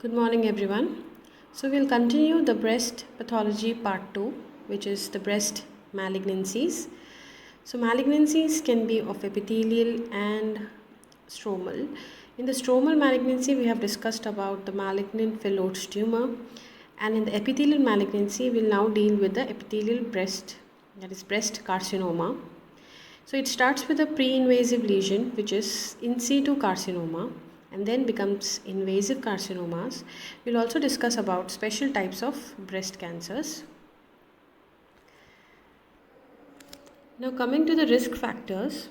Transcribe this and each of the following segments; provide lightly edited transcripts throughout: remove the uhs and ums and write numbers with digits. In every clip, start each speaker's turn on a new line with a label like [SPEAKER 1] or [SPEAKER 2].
[SPEAKER 1] Good morning, everyone. So, we'll continue the breast pathology part 2, which is the breast malignancies. So, malignancies can be of epithelial and stromal. In the stromal malignancy, we have discussed about the malignant phyllodes tumor, and in the epithelial malignancy, we'll now deal with the epithelial breast, that is, breast carcinoma. So it starts with a pre-invasive lesion, which is in situ carcinoma, and then becomes invasive carcinomas. We'll also discuss about special types of breast cancers. Now coming to the risk factors,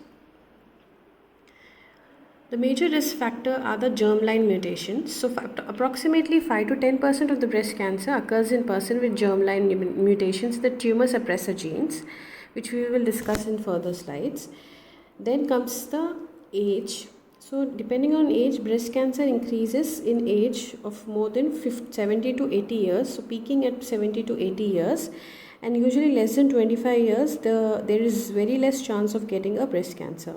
[SPEAKER 1] the major risk factor are the germline mutations. So approximately 5 to 10% of the breast cancer occurs in person with germline mutations, the tumor suppressor genes, which we will discuss in further slides. Then comes the age. So depending on age, breast cancer increases in age of more than 70 to 80 years. So peaking at 70 to 80 years, and usually less than 25 years, there is very less chance of getting a breast cancer.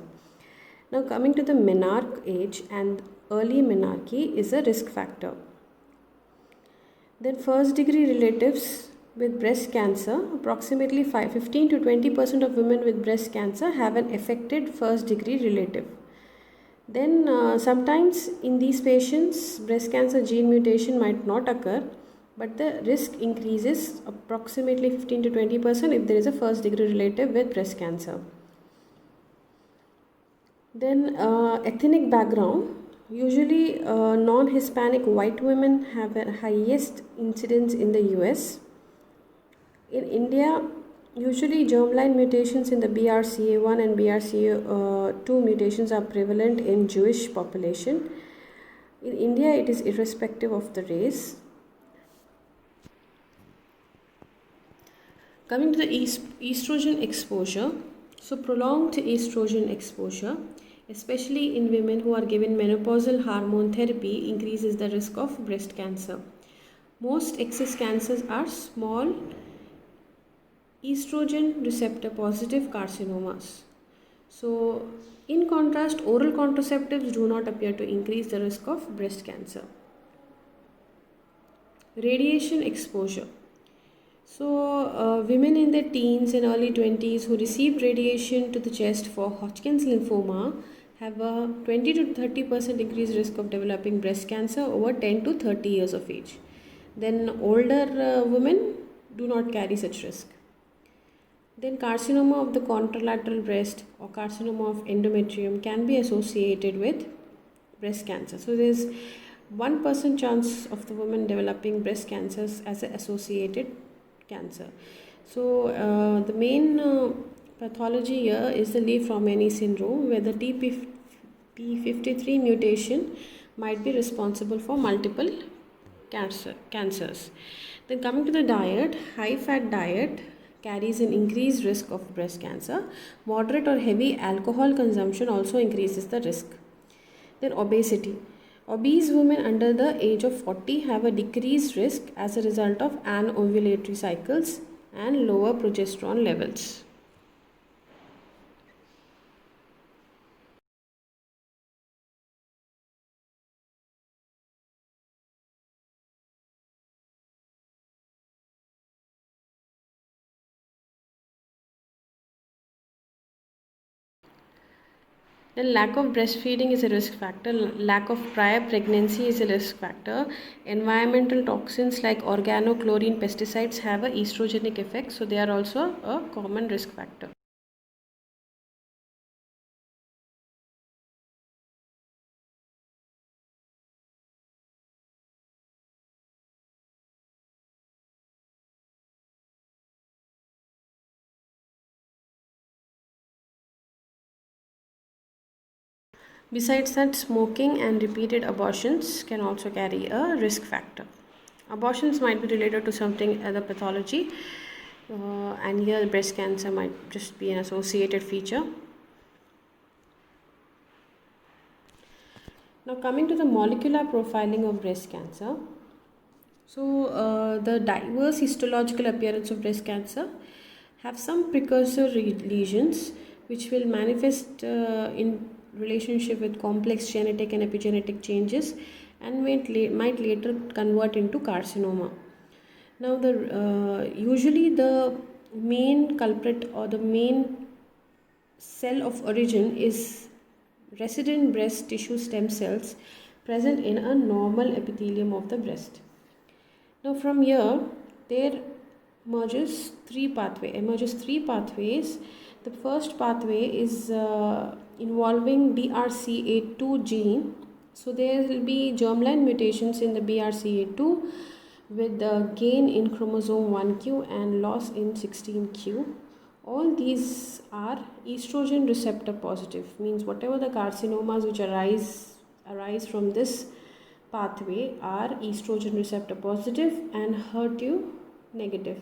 [SPEAKER 1] Now coming to the menarche age, and early menarche is a risk factor. Then first degree relatives with breast cancer, approximately 15 to 20% of women with breast cancer have an affected first degree relative. Then sometimes in these patients, breast cancer gene mutation might not occur, but the risk increases approximately 15 to 20% if there is a first degree relative with breast cancer. Then ethnic background, usually non-Hispanic white women have a highest incidence in the US. In India, usually germline mutations in the BRCA1 and BRCA2 mutations are prevalent in Jewish population. In India, it is irrespective of the race. Coming to the estrogen exposure, so prolonged estrogen exposure, especially in women who are given menopausal hormone therapy, increases the risk of breast cancer. Most excess cancers are small estrogen receptor positive carcinomas. So, in contrast, oral contraceptives do not appear to increase the risk of breast cancer. Radiation exposure. So, women in their teens and early 20s who received radiation to the chest for Hodgkin's lymphoma have a 20 to 30% increased risk of developing breast cancer over 10 to 30 years of age. Then older women do not carry such risk. Then carcinoma of the contralateral breast or carcinoma of endometrium can be associated with breast cancer. So there is 1% chance of the woman developing breast cancers as an associated cancer. So the main pathology here is the Li-Fraumeni syndrome, where the TP53 mutation might be responsible for multiple cancers. Then coming to the diet, high fat diet carries an increased risk of breast cancer. Moderate or heavy alcohol consumption also increases the risk. Then obesity. Obese women under the age of 40 have a decreased risk as a result of anovulatory cycles and lower progesterone levels. Then lack of breastfeeding is a risk factor. Lack of prior pregnancy is a risk factor. Environmental toxins like organochlorine pesticides have a estrogenic effect, so they are also a common risk factor. Besides that, smoking and repeated abortions can also carry a risk factor. Abortions might be related to something other pathology, and here breast cancer might just be an associated feature. Now coming to the molecular profiling of breast cancer. So the diverse histological appearance of breast cancer have some precursor lesions which will manifest in relationship with complex genetic and epigenetic changes and might later convert into carcinoma. Now, usually the main culprit or the main cell of origin is resident breast tissue stem cells present in a normal epithelium of the breast. Now, from here, there emerges three pathways. The first pathway is involving BRCA2 gene. So there will be germline mutations in the BRCA2 with the gain in chromosome 1q and loss in 16q. All these are estrogen receptor positive, means whatever the carcinomas which arise from this pathway are estrogen receptor positive and HER2 negative.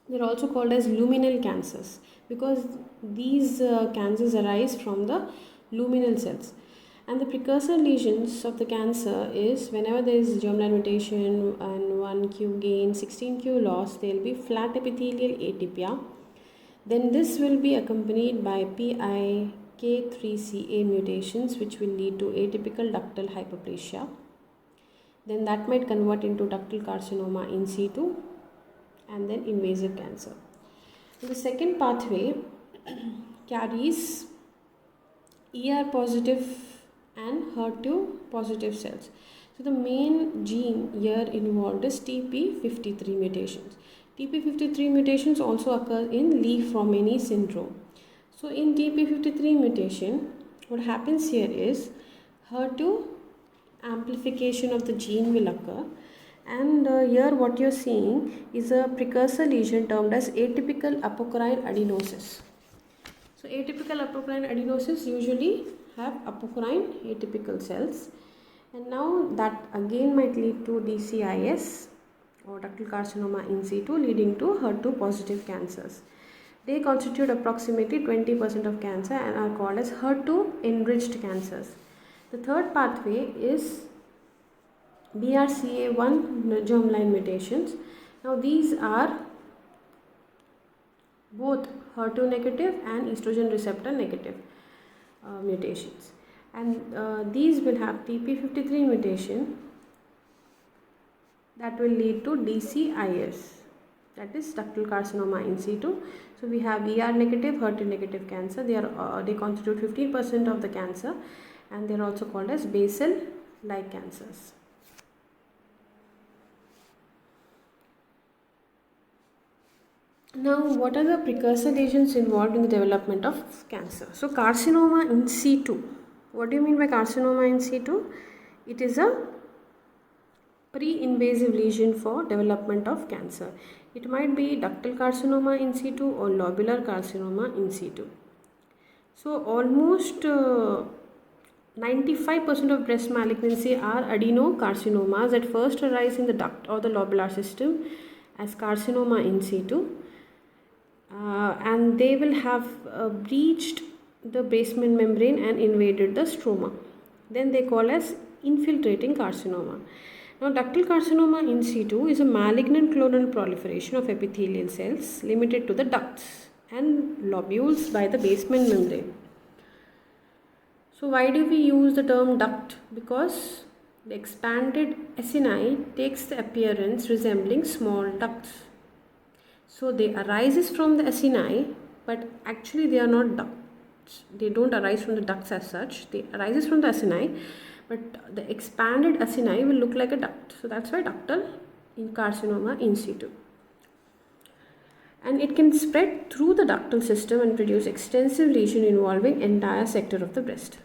[SPEAKER 1] They're also called as luminal cancers because these cancers arise from the luminal cells. And the precursor lesions of the cancer is whenever there is germline mutation and 1q gain, 16q loss, there will be flat epithelial atypia. Then this will be accompanied by PIK3CA mutations, which will lead to atypical ductal hyperplasia. Then that might convert into ductal carcinoma in situ and then invasive cancer. The second pathway carries ER positive and HER2 positive cells. So the main gene here involved is TP53 mutations. TP53 mutations also occur in Li-Fraumeni syndrome. So in TP53 mutation, what happens here is HER2 amplification of the gene will occur, and here what you're seeing is a precursor lesion termed as atypical apocrine adenosis. So atypical apocrine adenosis usually have apocrine atypical cells, and now that again might lead to DCIS or ductal carcinoma in situ, leading to HER2 positive cancers. They constitute approximately 20% of cancer and are called as HER2 enriched cancers. The third pathway is BRCA1 germline mutations. Now these are both HER2 negative and estrogen receptor negative mutations, and these will have TP53 mutation that will lead to DCIS, that is ductal carcinoma in situ. So we have ER negative, HER2 negative cancer. They constitute 15% of the cancer, and they are also called as basal-like cancers. Now, what are the precursor lesions involved in the development of cancer? So, carcinoma in situ. What do you mean by carcinoma in situ? It is a pre-invasive lesion for development of cancer. It might be ductal carcinoma in situ or lobular carcinoma in situ. So, almost 95% of breast malignancy are adenocarcinomas that first arise in the duct or the lobular system as carcinoma in situ. And they will have breached the basement membrane and invaded the stroma. Then they call as infiltrating carcinoma. Now, ductal carcinoma in situ is a malignant clonal proliferation of epithelial cells limited to the ducts and lobules by the basement membrane. So, why do we use the term duct? Because the expanded acini takes the appearance resembling small ducts. So they arises from the acini, but actually they are not ducts. They don't arise from the ducts as such. They arises from the acini, but the expanded acini will look like a duct. So that's why ductal in carcinoma in situ. And it can spread through the ductal system and produce extensive lesion involving entire sector of the breast.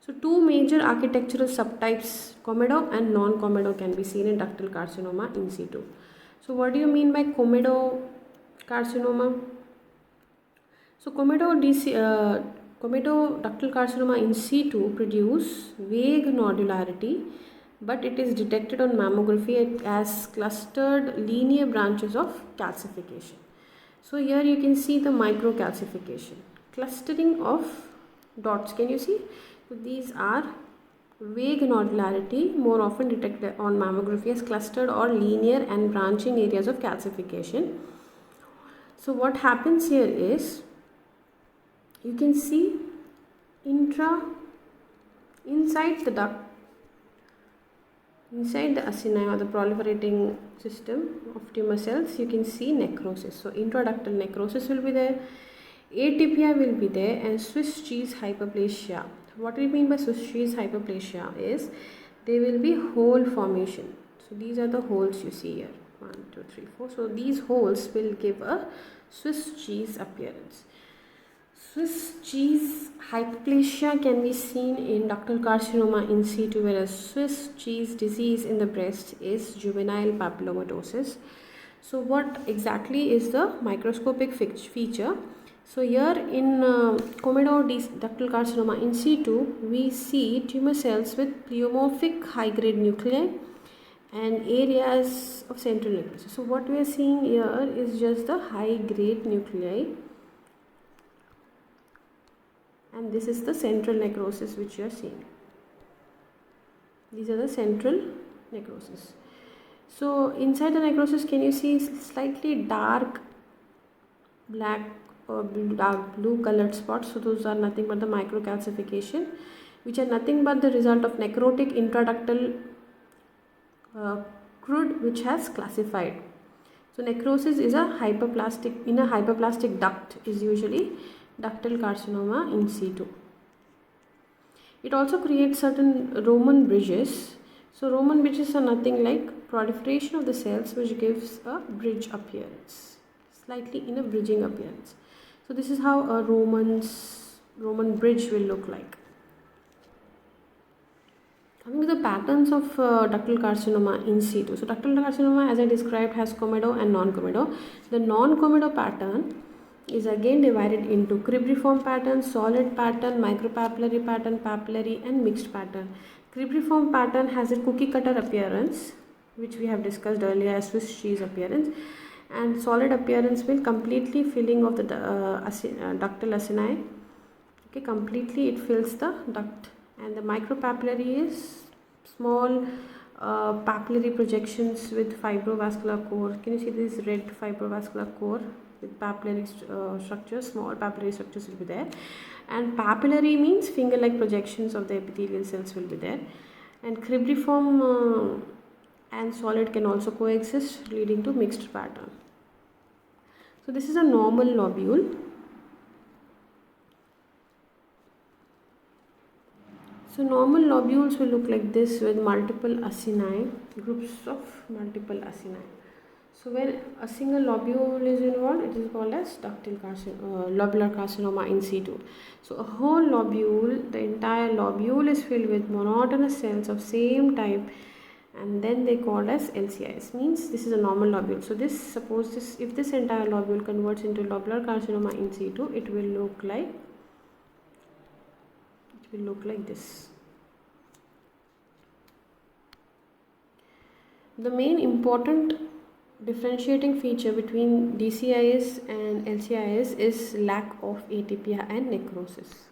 [SPEAKER 1] So two major architectural subtypes, comedo and non-comedo, can be seen in ductal carcinoma in situ. So what do you mean by comedo carcinoma? So comedo ductal carcinoma in situ produce vague nodularity, but it is detected on mammography as clustered linear branches of calcification. So here you can see the microcalcification, clustering of dots. Can you see? So these are vague nodularity, more often detected on mammography as clustered or linear and branching areas of calcification. So what happens here is, you can see inside the duct Inside the acini or the proliferating system of tumor cells, you can see necrosis. So intraductal necrosis will be there, atypia will be there, and Swiss cheese hyperplasia. What we mean by Swiss cheese hyperplasia is there will be hole formation. So these are the holes you see here. 1, 2, 3, 4. So these holes will give a Swiss cheese appearance. Swiss cheese hyperplasia can be seen in ductal carcinoma in situ, whereas Swiss cheese disease in the breast is juvenile papillomatosis. So what exactly is the microscopic feature? So here in Comedo ductal carcinoma in situ, we see tumor cells with pleomorphic high-grade nuclei and areas of central necrosis. So what we are seeing here is just the high-grade nuclei, and this is the central necrosis which you are seeing. These are the central necrosis. So inside the necrosis, can you see slightly dark black or dark blue colored spots? So those are nothing but the microcalcification, which are nothing but the result of necrotic intraductal crude which has classified. So necrosis is a hyperplastic duct is usually ductal carcinoma in situ. It also creates certain Roman bridges. So Roman bridges are nothing like proliferation of the cells which gives a bridge appearance, slightly in a bridging appearance. So this is how a Roman bridge will look like. Coming to the patterns of ductal carcinoma in situ. So ductal carcinoma, as I described, has comedo and non-comedo. The non-comedo pattern is again divided into cribriform pattern, solid pattern, micropapillary pattern, papillary and mixed pattern. Cribriform pattern has a cookie cutter appearance, which we have discussed earlier as Swiss cheese appearance, and solid appearance will completely filling of the ductal acini. Okay, completely it fills the duct. And the micropapillary is small papillary projections with fibrovascular core. Can you see this red fibrovascular core with papillary structures? Small papillary structures will be there. And papillary means finger-like projections of the epithelial cells will be there. And cribriform and solid can also coexist, leading to mixed pattern. So this is a normal lobule. So normal lobules will look like this with multiple acini, groups of multiple acini. So when a single lobule is involved, it is called as ductal lobular carcinoma in situ. So a whole lobule, the entire lobule is filled with monotonous cells of same type, and then they called as LCIS. Means this is a normal lobule. So if this entire lobule converts into lobular carcinoma in situ, it will look like this. The main important differentiating feature between DCIS and LCIS is lack of atypia and necrosis.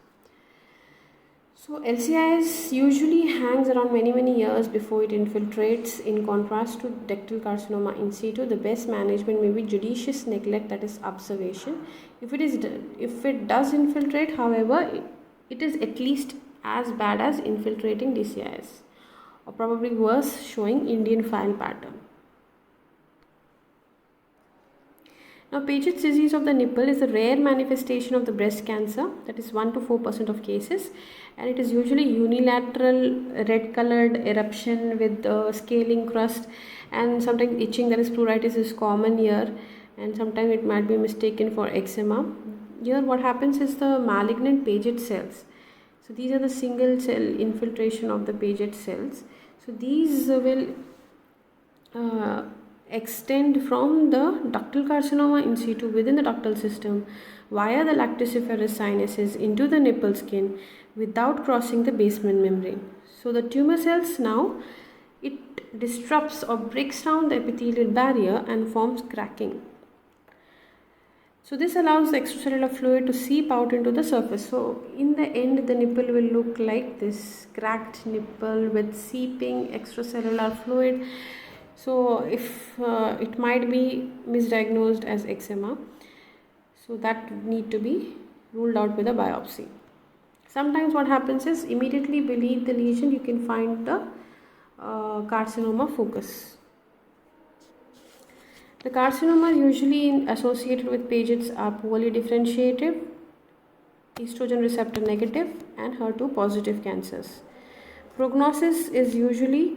[SPEAKER 1] So LCIS usually hangs around many years before it infiltrates. In contrast to ductal carcinoma in situ, the best management may be judicious neglect, that is observation. If it does infiltrate, however, it is at least as bad as infiltrating DCIS, or probably worse, showing Indian file pattern. Now, Paget's disease of the nipple is a rare manifestation of the breast cancer, that is 1 to 4% of cases, and it is usually unilateral red colored eruption with scaling crust, and sometimes itching, that is pruritus, is common here, and sometimes it might be mistaken for eczema. Here what happens is the malignant Paget cells. So these are the single cell infiltration of the Paget cells. So these will extend from the ductal carcinoma in situ within the ductal system via the lacticiferous sinuses into the nipple skin without crossing the basement membrane. So the tumor cells now, it disrupts or breaks down the epithelial barrier and forms cracking. So this allows the extracellular fluid to seep out into the surface. So in the end, the nipple will look like this cracked nipple with seeping extracellular fluid. So if it might be misdiagnosed as eczema, so that need to be ruled out with a biopsy. Sometimes what happens is immediately beneath the lesion you can find the carcinoma focus. The carcinomas usually associated with Paget's are poorly differentiated, estrogen receptor negative, and HER2 positive cancers. Prognosis is usually,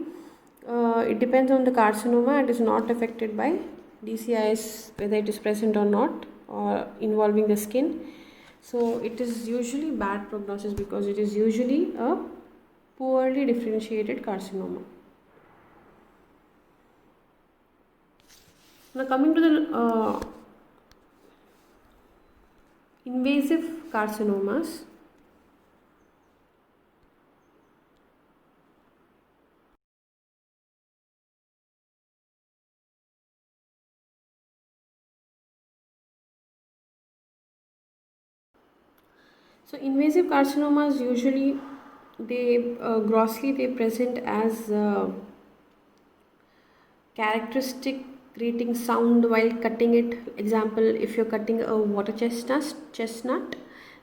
[SPEAKER 1] it depends on the carcinoma. It is not affected by DCIS, whether it is present or not, or involving the skin. So it is usually bad prognosis because it is usually a poorly differentiated carcinoma. Now coming to the invasive carcinomas. So invasive carcinomas usually they grossly they present as characteristic grating sound while cutting it. Example, if you're cutting a water chestnut,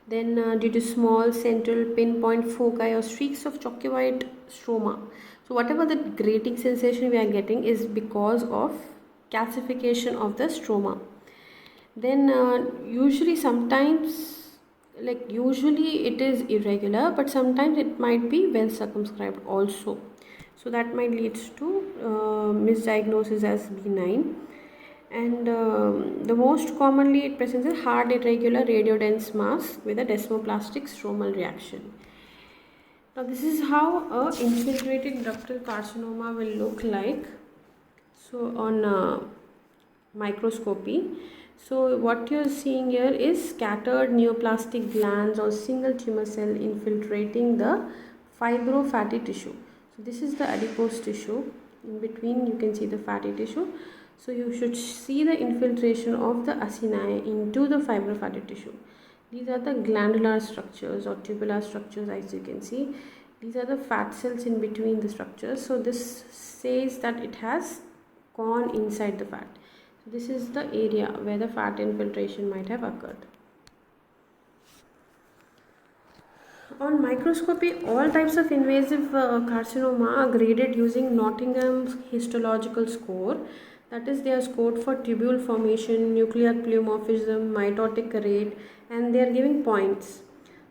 [SPEAKER 1] then due to small central pinpoint foci or streaks of chalky white stroma. So whatever the grating sensation we are getting is because of calcification of the stroma. Then usually sometimes, like usually it is irregular, but sometimes it might be well circumscribed also. So that might lead to misdiagnosis as benign. And the most commonly it presents a hard irregular radiodense mass with a desmoplastic stromal reaction. Now this is how a infiltrating ductal carcinoma will look like. So on microscopy. So what you're seeing here is scattered neoplastic glands or single tumor cell infiltrating the fibrofatty tissue. So this is the adipose tissue. In between you can see the fatty tissue. So you should see the infiltration of the acini into the fibrofatty tissue. These are the glandular structures or tubular structures, as you can see. These are the fat cells in between the structures. So this says that it has gone inside the fat. So this is the area where the fat infiltration might have occurred. On microscopy, all types of invasive carcinoma are graded using Nottingham's histological score. That is, they are scored for tubule formation, nuclear pleomorphism, mitotic rate, and they are giving points.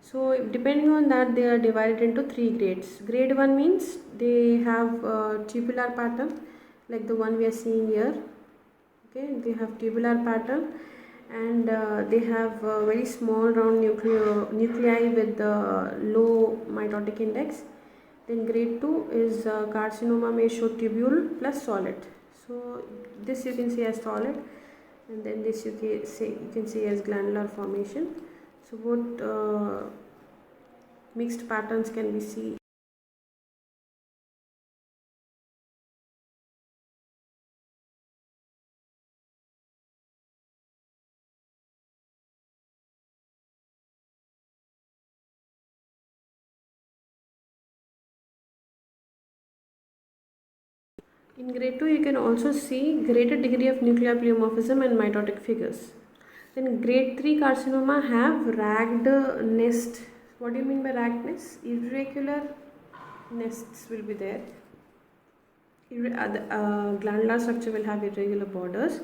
[SPEAKER 1] So depending on that, they are divided into 3 grades. Grade 1 means they have tubular pattern, like the one we are seeing here. Okay, they have tubular pattern, and they have very small round nuclei with low mitotic index. Then grade 2 is carcinoma may show tubule plus solid. So this you can see as solid, and then this you can see as glandular formation. So both mixed patterns can be seen. In grade 2, you can also see greater degree of nuclear pleomorphism and mitotic figures. Then grade 3 carcinoma have ragged nest. What do you mean by ragged nest? Irregular nests will be there. The glandular structure will have irregular borders,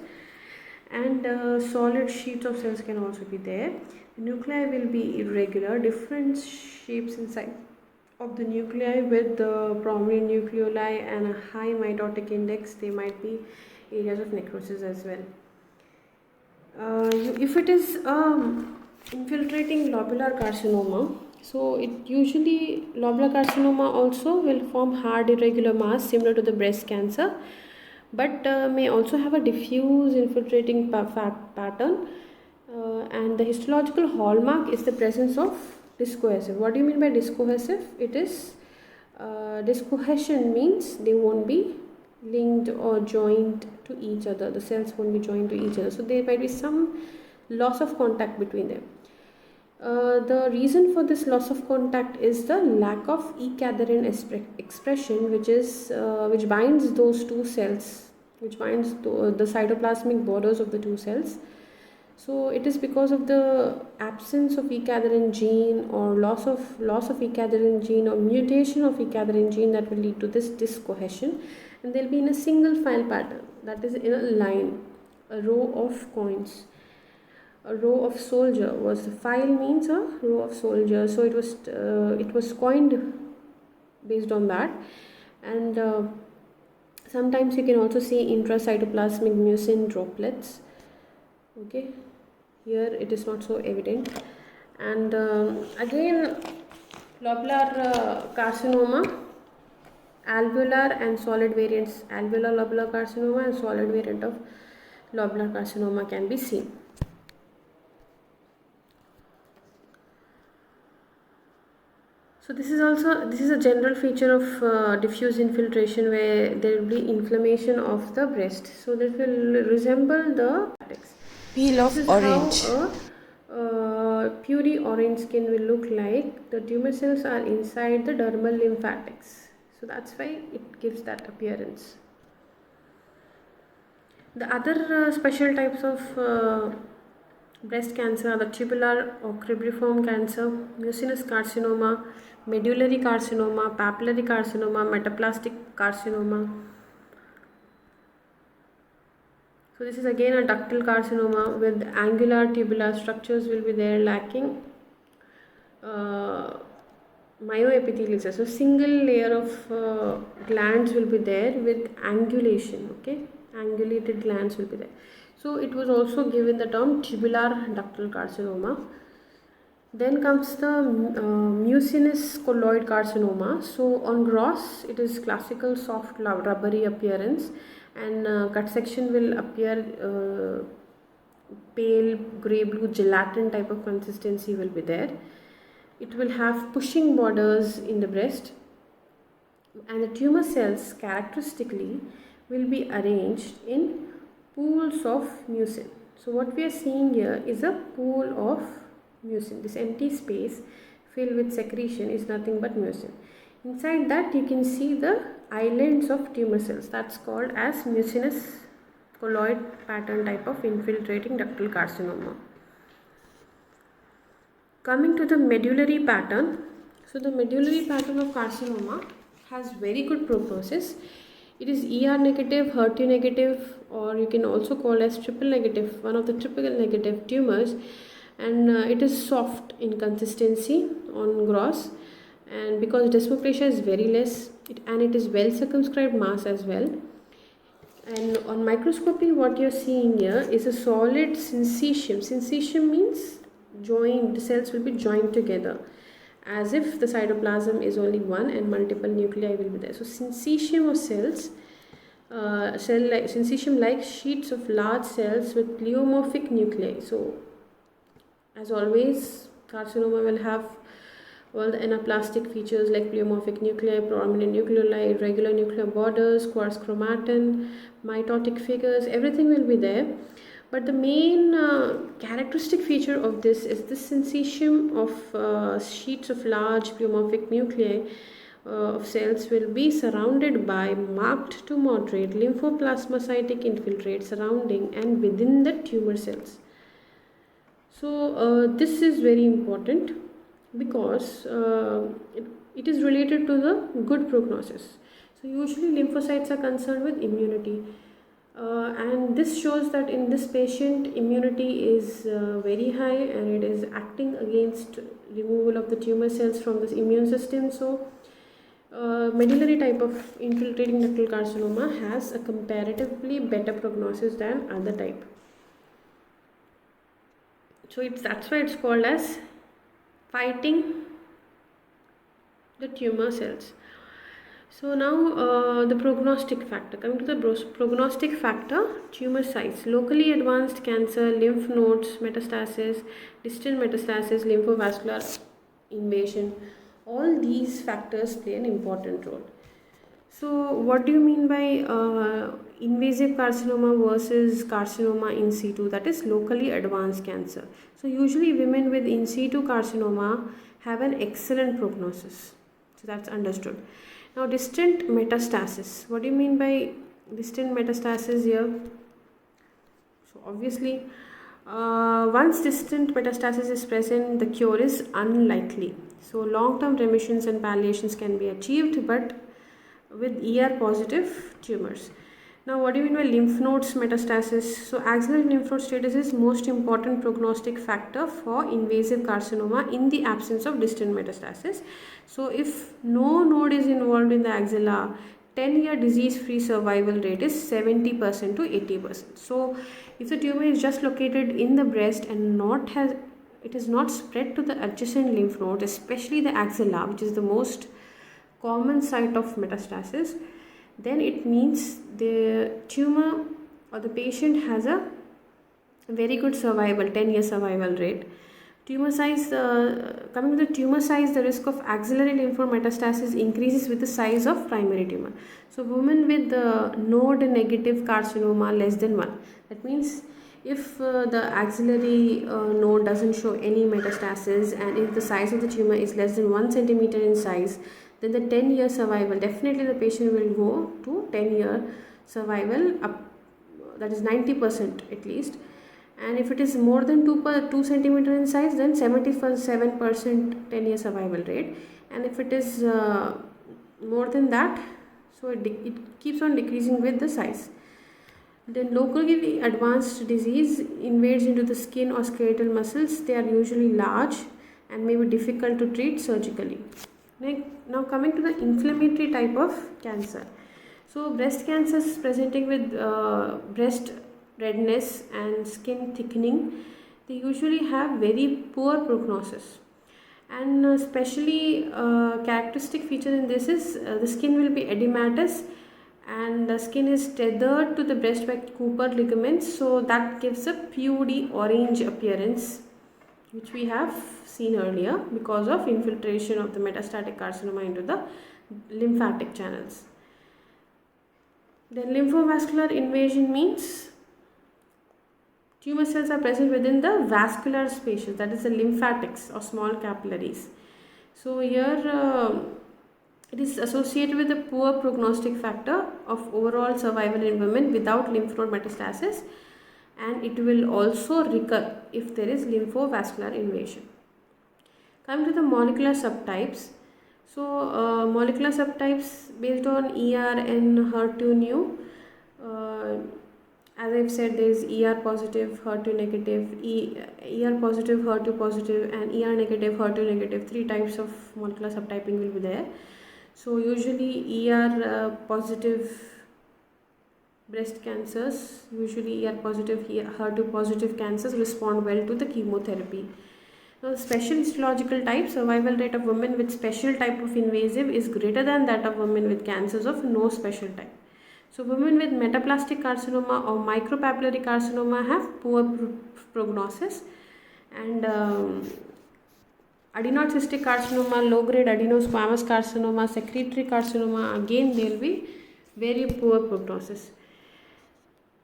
[SPEAKER 1] and solid sheets of cells can also be there. The nuclei will be irregular, different shapes inside of the nuclei with the prominent nucleoli and a high mitotic index. They might be areas of necrosis as well. If it is infiltrating lobular carcinoma, so it usually lobular carcinoma also will form hard irregular mass similar to the breast cancer, but may also have a diffuse infiltrating fat pattern, and the histological hallmark is the presence of discohesive. What do you mean by discohesive? It is discohesion means they won't be linked or joined to each other. The cells won't be joined to each other, so there might be some loss of contact between them. The reason for this loss of contact is the lack of E-cadherin expression, which binds those two cells, which binds the cytoplasmic borders of the two cells. So it is because of the absence of E-cadherin gene or loss of E-cadherin gene or mutation of E-cadherin gene that will lead to this disc cohesion, and they'll be in a single file pattern, that is in a line, a row of coins. A row of soldier was the file means a row of soldiers, so it was coined based on that. And sometimes you can also see intracytoplasmic mucin droplets. Okay, here it is not so evident. And again, lobular carcinoma, alveolar and solid variants, alveolar lobular carcinoma and solid variant of lobular carcinoma can be seen. So this is a general feature of diffuse infiltration, where there will be inflammation of the breast. So this will resemble the
[SPEAKER 2] peel of orange.
[SPEAKER 1] How a puree orange skin will look like. The tumor cells are inside the dermal lymphatics. So that's why it gives that appearance. The other special types of breast cancer are the tubular or cribriform cancer, mucinous carcinoma, medullary carcinoma, papillary carcinoma, metaplastic carcinoma. So this is again a ductal carcinoma with angular tubular structures will be there, lacking myoepithelial cells. So single layer of glands will be there with angulation. Okay, angulated glands will be there. So it was also given the term tubular ductal carcinoma. Then comes the mucinous colloid carcinoma. So on gross, it is classical soft rubbery appearance, and cut section will appear pale grey blue gelatin type of consistency will be there. It will have pushing borders in the breast, and the tumor cells characteristically will be arranged in pools of mucin. So what we are seeing here is a pool of mucin. This empty space filled with secretion is nothing but mucin. Inside that you can see the islands of tumor cells. That's called as mucinous colloid pattern type of infiltrating ductal carcinoma. Coming to the medullary pattern. So the medullary pattern of carcinoma has very good prognosis. It is ER negative, HER2 negative, or you can also call as triple negative, one of the triple negative tumors, and it is soft in consistency on gross, and because desmoplasia is very less, and it is well circumscribed mass as well. And on microscopy, what you're seeing here is a solid syncytium. Syncytium means joined, the cells will be joined together, as if the cytoplasm is only one and multiple nuclei will be there. So syncytium of cells, syncytium like sheets of large cells with pleomorphic nuclei. So as always, carcinoma will have all the anaplastic features like pleomorphic nuclei, prominent nucleoli, regular nuclear borders, quartz chromatin, mitotic figures, everything will be there. But the main characteristic feature of this is the syncytium of sheets of large pleomorphic nuclei of cells will be surrounded by marked to moderate lymphoplasmacytic infiltrate surrounding and within the tumor cells. So this is very important because it is related to the good prognosis. So usually lymphocytes are concerned with immunity. And this shows that in this patient immunity is very high, and it is acting against removal of the tumor cells from this immune system. So medullary type of infiltrating ductal carcinoma has a comparatively better prognosis than other type. So that's why it's called as fighting the tumor cells. So now the prognostic factor. Coming to the prognostic factor, tumor size. Locally advanced cancer, lymph nodes, metastasis, distant metastasis, lymphovascular invasion. All these factors play an important role. So what do you mean by invasive carcinoma versus carcinoma in situ? That is locally advanced cancer. So usually women with in situ carcinoma have an excellent prognosis. So that's understood. Now distant metastasis. What do you mean by distant metastasis here? So obviously Once distant metastasis is present, the cure is unlikely. So long-term remissions and palliations can be achieved, but with ER positive tumors. Now, what do you mean by lymph nodes metastasis? So axillary lymph node status is most important prognostic factor for invasive carcinoma in the absence of distant metastasis. So if no node is involved in the axilla, 10-year disease-free survival rate is 70% to 80%. So if the tumor is just located in the breast and it is not spread to the adjacent lymph nodes, especially the axilla, which is the most common site of metastasis, then it means the tumor or the patient has a very good survival, 10-year survival rate. Tumor size, coming to the tumor size, the risk of axillary lymph node metastasis increases with the size of primary tumor. So women with node negative carcinoma less than 1, that means if the axillary node doesn't show any metastasis and if the size of the tumor is less than 1 centimeter in size, then the 10-year survival, definitely the patient will go to 10-year survival up, that is 90% at least. And if it is more than 2 centimeter in size, then 77% 10-year survival rate. And if it is more than that, so it keeps on decreasing with the size. Then locally advanced disease invades into the skin or skeletal muscles. They are usually large and may be difficult to treat surgically. Now coming to the inflammatory type of cancer. So breast cancers presenting with breast redness and skin thickening, they usually have very poor prognosis. And especially characteristic feature in this is the skin will be edematous and the skin is tethered to the breast by Cooper ligaments, so that gives a PUD orange appearance, which we have seen earlier because of infiltration of the metastatic carcinoma into the lymphatic channels. Then lymphovascular invasion means tumor cells are present within the vascular spaces, that is the lymphatics or small capillaries. So here it is associated with a poor prognostic factor of overall survival in women without lymph node metastasis, and it will also recur if there is lymphovascular invasion. Coming to the molecular subtypes. So molecular subtypes based on ER and HER2/neu. As I've said, there is ER positive, HER2 negative, ER positive, HER2 positive, and ER negative, HER2 negative. 3 types of molecular subtyping will be there. So usually ER positive breast cancers, usually ER positive, HER2 positive cancers respond well to the chemotherapy. Now, special histological type, survival rate of women with special type of invasive is greater than that of women with cancers of no special type. So women with metaplastic carcinoma or micropapillary carcinoma have poor prognosis, and adenoid cystic carcinoma, low-grade adenosquamous carcinoma, secretory carcinoma, again they will be very poor prognosis.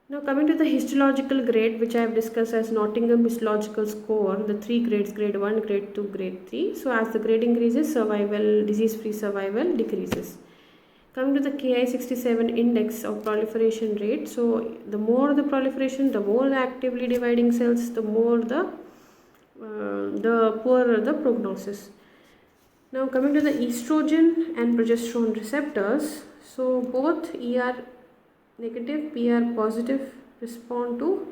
[SPEAKER 1] Now coming to the histological grade, which I have discussed as Nottingham histological score, the 3 grades, grade 1, grade 2, grade 3. So as the grade increases, survival, disease-free survival decreases. Coming to the Ki-67 index of proliferation rate, so the more the proliferation, the more the actively dividing cells, the more the poorer the prognosis. Now coming to the estrogen and progesterone receptors, so both ER negative, PR positive respond to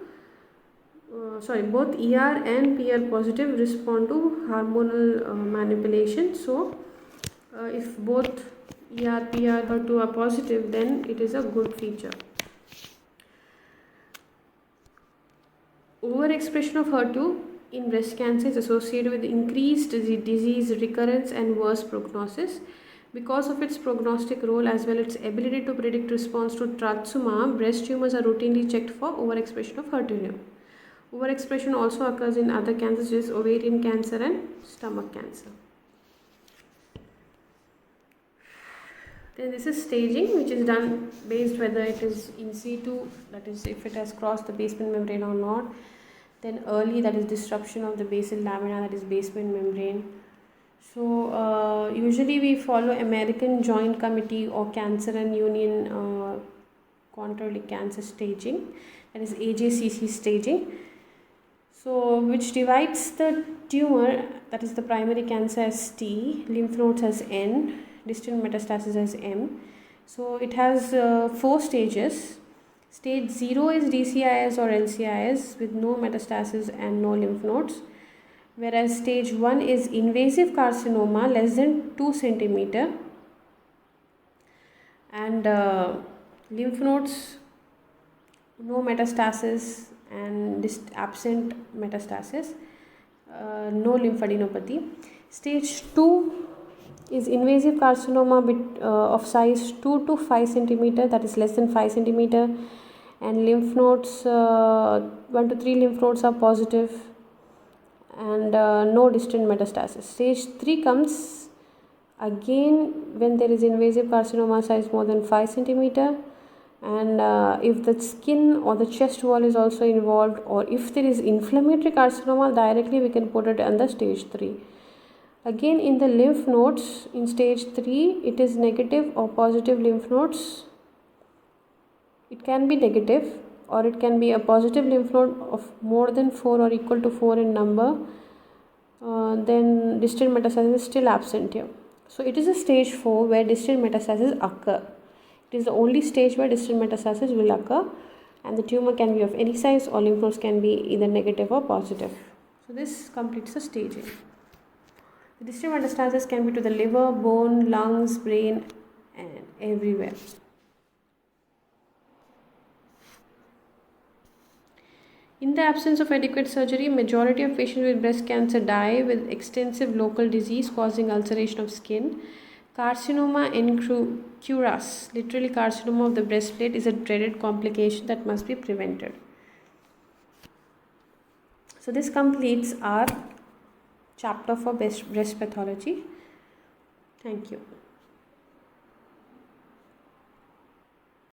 [SPEAKER 1] both ER and PR positive respond to hormonal manipulation. So if both ER, PR, HER2 are positive, then it is a good feature. Overexpression of HER2 in breast cancer is associated with increased disease recurrence and worse prognosis. Because of its prognostic role as well as its ability to predict response to trastuzumab, breast tumors are routinely checked for overexpression of HER2/neu. Overexpression also occurs in other cancers such as ovarian cancer and stomach cancer. Then this is staging, which is done based whether it is in situ, that is if it has crossed the basement membrane or not. Then early, that is disruption of the basal lamina, that is basement membrane. So usually we follow American Joint Committee or Cancer and Union Control Cancer staging, that is AJCC staging. So, which divides the tumor, that is the primary cancer, as T, lymph nodes as N, distant metastasis as M. So, it has 4 stages. Stage 0 is DCIS or LCIS with no metastasis and no lymph nodes, whereas stage 1 is invasive carcinoma less than 2 centimeter and lymph nodes no metastasis and absent metastasis, no lymphadenopathy. Stage 2 is invasive carcinoma of size 2 to 5 centimeter, that is less than 5 centimeter, and lymph nodes 1 to 3 lymph nodes are positive and no distant metastasis. Stage 3 comes again when there is invasive carcinoma size more than 5 centimeter, and if the skin or the chest wall is also involved, or if there is inflammatory carcinoma, directly we can put it under stage 3. Again, in the lymph nodes, in stage 3, it is negative or positive lymph nodes. It can be negative or it can be a positive lymph node of more than 4 or equal to 4 in number. Then distant metastasis is still absent here. So it is a stage 4 where distant metastasis occur. It is the only stage where distant metastasis will occur, and the tumor can be of any size or lymph nodes can be either negative or positive. So this completes the staging. The distant metastasis can be to the liver, bone, lungs, brain, and everywhere. In the absence of adequate surgery, majority of patients with breast cancer die with extensive local disease causing ulceration of skin. Carcinoma incursus, literally carcinoma of the breastplate, is a dreaded complication that must be prevented. So this completes our chapter for breast pathology. Thank you.